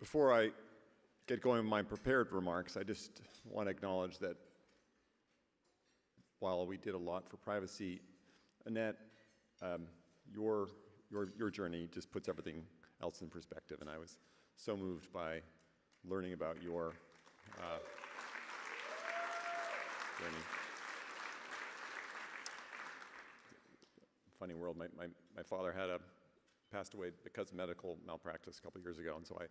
Before I get going with my prepared remarks, I just want to acknowledge that while we did a lot for privacy, Annette, your journey just puts everything else in perspective, and I was so moved by learning about your journey. Funny world, my father passed away because of medical malpractice a couple years ago, and so I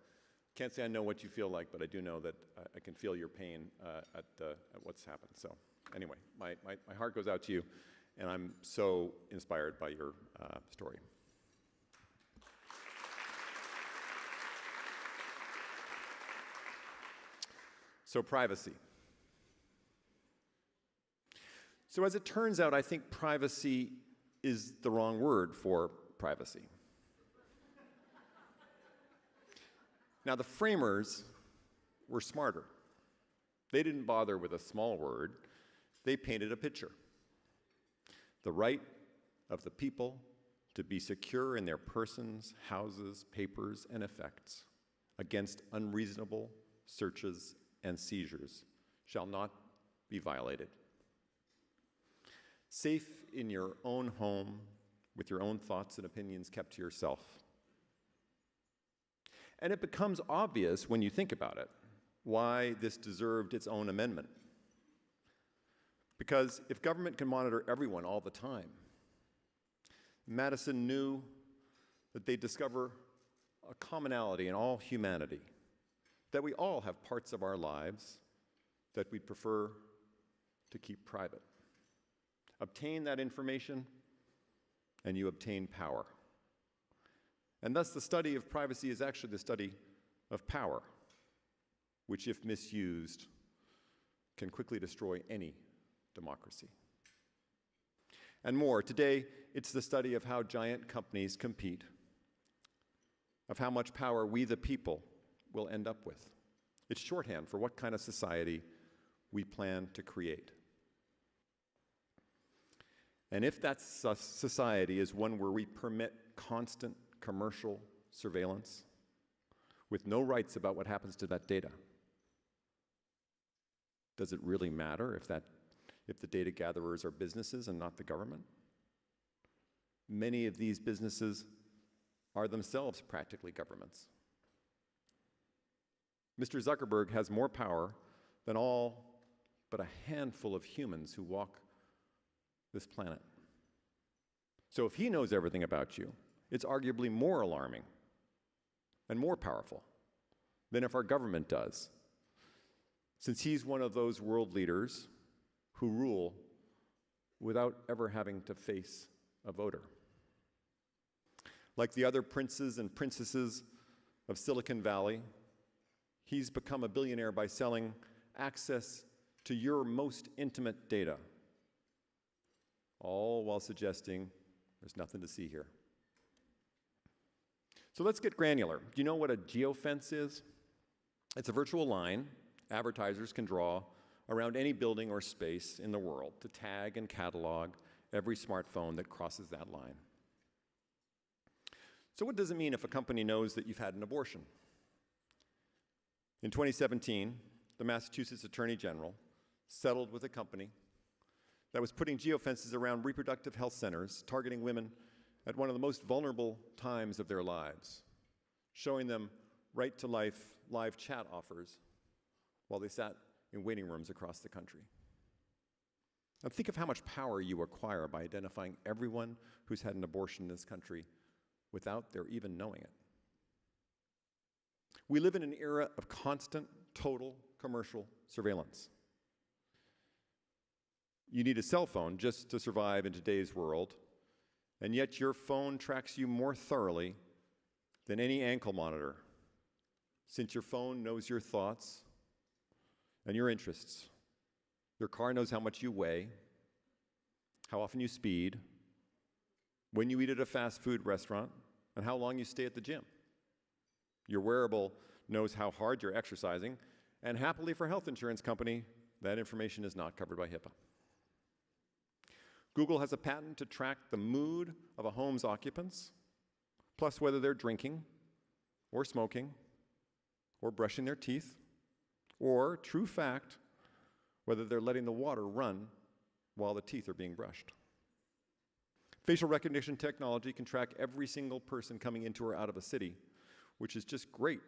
can't say I know what you feel like, but I do know that I can feel your pain at what's happened. So anyway, my heart goes out to you, and I'm so inspired by your story. So privacy. So as it turns out, I think privacy is the wrong word for privacy. Now, the framers were smarter. They didn't bother with a small word. They painted a picture. The right of the people to be secure in their persons, houses, papers, and effects against unreasonable searches and seizures shall not be violated. Safe in your own home with your own thoughts and opinions kept to yourself. And it becomes obvious when you think about it why this deserved its own amendment. Because if government can monitor everyone all the time, Madison knew that they'd discover a commonality in all humanity, that we all have parts of our lives that we'd prefer to keep private. Obtain that information, and you obtain power. And thus the study of privacy is actually the study of power, which, if misused, can quickly destroy any democracy. And more, today it's the study of how giant companies compete, of how much power we the people will end up with. It's shorthand for what kind of society we plan to create. And if that society is one where we permit constant commercial surveillance with no rights about what happens to that data, does it really matter if the data gatherers are businesses and not the government? Many of these businesses are themselves practically governments. Mr. Zuckerberg has more power than all but a handful of humans who walk this planet. So if he knows everything about you, it's arguably more alarming and more powerful than if our government does, since he's one of those world leaders who rule without ever having to face a voter. Like the other princes and princesses of Silicon Valley, he's become a billionaire by selling access to your most intimate data, all while suggesting there's nothing to see here. So let's get granular. Do you know what a geofence is? It's a virtual line advertisers can draw around any building or space in the world to tag and catalog every smartphone that crosses that line. So what does it mean if a company knows that you've had an abortion? In 2017, the Massachusetts Attorney General settled with a company that was putting geofences around reproductive health centers, targeting women at one of the most vulnerable times of their lives, showing them right-to-life live chat offers while they sat in waiting rooms across the country. Now think of how much power you acquire by identifying everyone who's had an abortion in this country without their even knowing it. We live in an era of constant, total commercial surveillance. You need a cell phone just to survive in today's world, and yet your phone tracks you more thoroughly than any ankle monitor, since your phone knows your thoughts and your interests. Your car knows how much you weigh, how often you speed, when you eat at a fast food restaurant, and how long you stay at the gym. Your wearable knows how hard you're exercising, and happily for a health insurance company, that information is not covered by HIPAA. Google has a patent to track the mood of a home's occupants, plus whether they're drinking or smoking or brushing their teeth, or, true fact, whether they're letting the water run while the teeth are being brushed. Facial recognition technology can track every single person coming into or out of a city, which is just great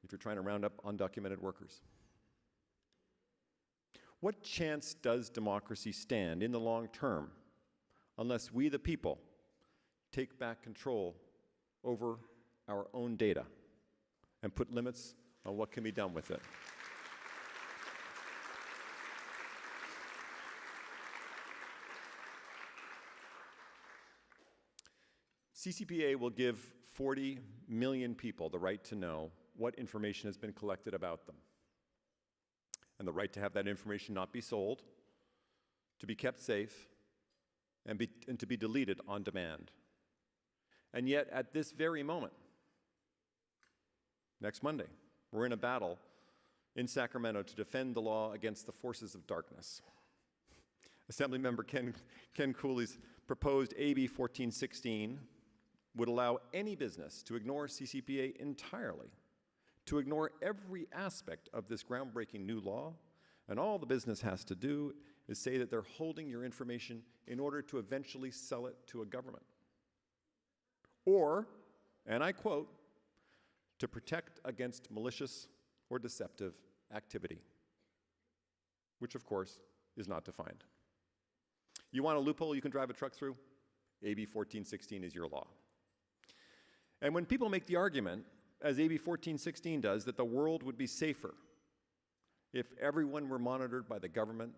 if you're trying to round up undocumented workers. What chance does democracy stand in the long term unless we, the people, take back control over our own data and put limits on what can be done with it? CCPA will give 40 million people the right to know what information has been collected about them, and the right to have that information not be sold, to be kept safe, and to be deleted on demand. And yet, at this very moment, next Monday, we're in a battle in Sacramento to defend the law against the forces of darkness. Assemblymember Ken Cooley's proposed AB 1416 would allow any business to ignore CCPA entirely, to ignore every aspect of this groundbreaking new law, and all the business has to do is say that they're holding your information in order to eventually sell it to a government. Or, and I quote, to protect against malicious or deceptive activity, which of course is not defined. You want a loophole you can drive a truck through? AB 1416 is your law. And when people make the argument, as AB 1416 does, that the world would be safer if everyone were monitored by the government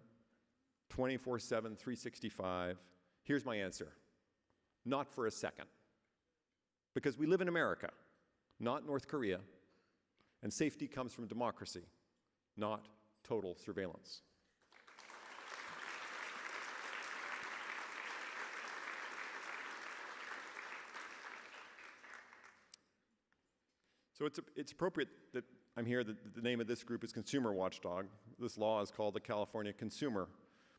24/7, 365, here's my answer: not for a second. Because we live in America, not North Korea, and safety comes from democracy, not total surveillance. So it's appropriate that I'm here, that the name of this group is Consumer Watchdog. This law is called the California Consumer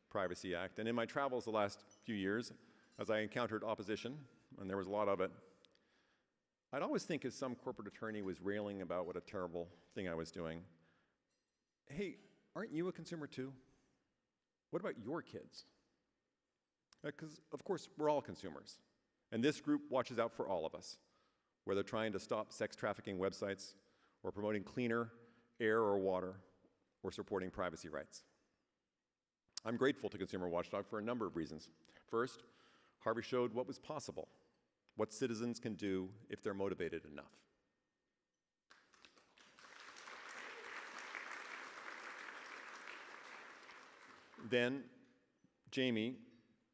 Privacy Act. And in my travels the last few years, as I encountered opposition, and there was a lot of it, I'd always think as some corporate attorney was railing about what a terrible thing I was doing, hey, aren't you a consumer too? What about your kids? Because, of course, we're all consumers. And this group watches out for all of us, whether trying to stop sex trafficking websites, or promoting cleaner air or water, or supporting privacy rights. I'm grateful to Consumer Watchdog for a number of reasons. First, Harvey showed what was possible, what citizens can do if they're motivated enough. Then, Jamie,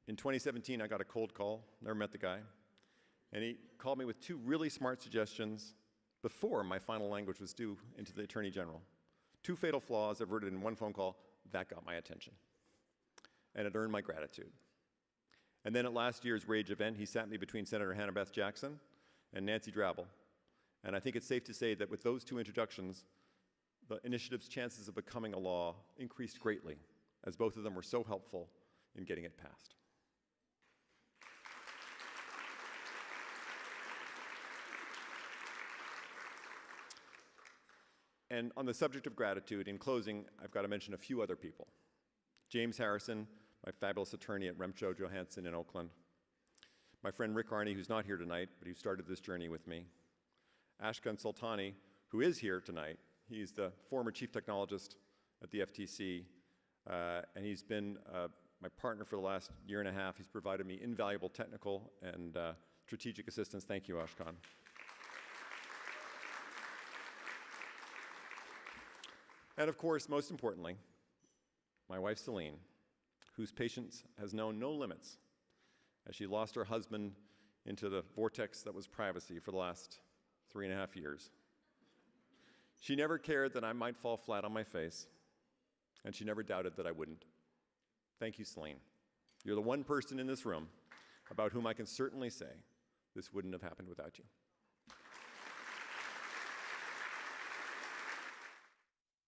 in 2017, I got a cold call, never met the guy, and he called me with two really smart suggestions before my final language was due into the Attorney General. Two fatal flaws averted in one phone call. That got my attention. And it earned my gratitude. And then at last year's Rage event, he sat me between Senator Hannah Beth Jackson and Nancy Drabble. And I think it's safe to say that with those two introductions, the initiative's chances of becoming a law increased greatly, as both of them were so helpful in getting it passed. And on the subject of gratitude, in closing, I've got to mention a few other people. James Harrison, my fabulous attorney at Remcho Johansson in Oakland. My friend Rick Arney, who's not here tonight, but who started this journey with me. Ashkan Sultani, who is here tonight. He's the former chief technologist at the FTC, and he's been my partner for the last year and a half. He's provided me invaluable technical and strategic assistance. Thank you, Ashkan. And of course, most importantly, my wife Celine, whose patience has known no limits as she lost her husband into the vortex that was privacy for the last 3.5 years. She never cared that I might fall flat on my face, and she never doubted that I wouldn't. Thank you, Celine. You're the one person in this room about whom I can certainly say this wouldn't have happened without you.